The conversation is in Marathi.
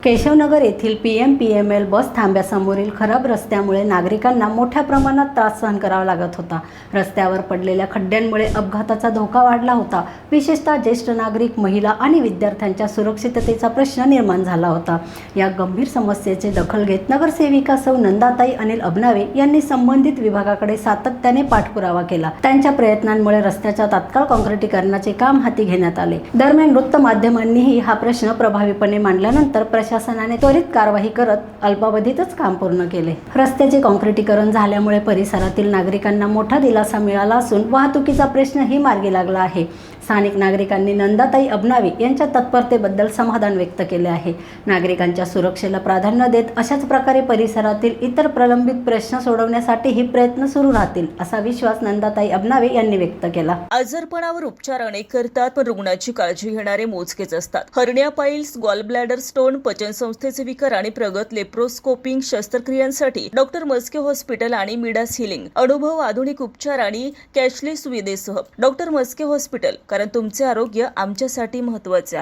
केशवनगर येथील PMPML बस थांब्यासमोरील खराब रस्त्यामुळे नागरिकांना मोठ्या प्रमाणात त्रास सहन करावा लागत होता। रस्त्यावर पडलेल्या खड्ड्यांमुळे अपघाताचा धोका वाढला होता। विशेषतः ज्येष्ठ नागरिक, महिला आणि विद्यार्थ्यांच्या सुरक्षिततेचा प्रश्न निर्माण झाला होता। या गंभीर समस्येची दखल घेत नगरसेविका सौ नंदाताई अनिल अबनावे यांनी संबंधित विभागाकडे सातत्याने पाठपुरावा केला। त्यांच्या प्रयत्नांमुळे रस्त्याच्या तात्काळ काँक्रिटीकरणाचे काम हाती घेण्यात आले। दरम्यान वृत्त माध्यमांनीही हा प्रश्न प्रभावीपणे मांडल्यानंतर प्रशासनाने त्वरित कारवाई करत अल्पावधीतच काम पूर्ण केले। रस्त्याचे काँक्रिटीकरण झाल्यामुळे परिसरातील नागरिकांना मोठा दिलासा मिळाला असून वाहतुकीचा प्रश्नही मार्गी लागला आहे। स्थानिक नागरिकांनी नंदाताई अबनावे यांच्या तत्परतेबद्दल समाधान व्यक्त केले आहे। नागरिकांच्या सुरक्षेला प्राधान्य देत अशाच प्रकारे परिसरातील इतर प्रलंबित प्रश्न सोडवण्यासाठी ही प्रयत्न सुरू राहतील असा विश्वास नंदाताई अबनावे यांनी व्यक्त केला। आजारपणावर उपचार अनेक करतात, पण रुग्णाची काळजी घेणारे मोजकेच असतात। Hernia piles, gall bladder stone, पचन संस्थेचे विकार आणि प्रगत लेप्रोस्कोपिंग शस्त्रक्रियांसाठी डॉक्टर मस्के हॉस्पिटल आणि मिडास हिलिंग अनुभव, आधुनिक उपचार आणि कॅशलेस सुविधेसह डॉक्टर मस्के हॉस्पिटल, कारण तुमचे आरोग्य आमच्यासाठी महत्त्वाचे आहे।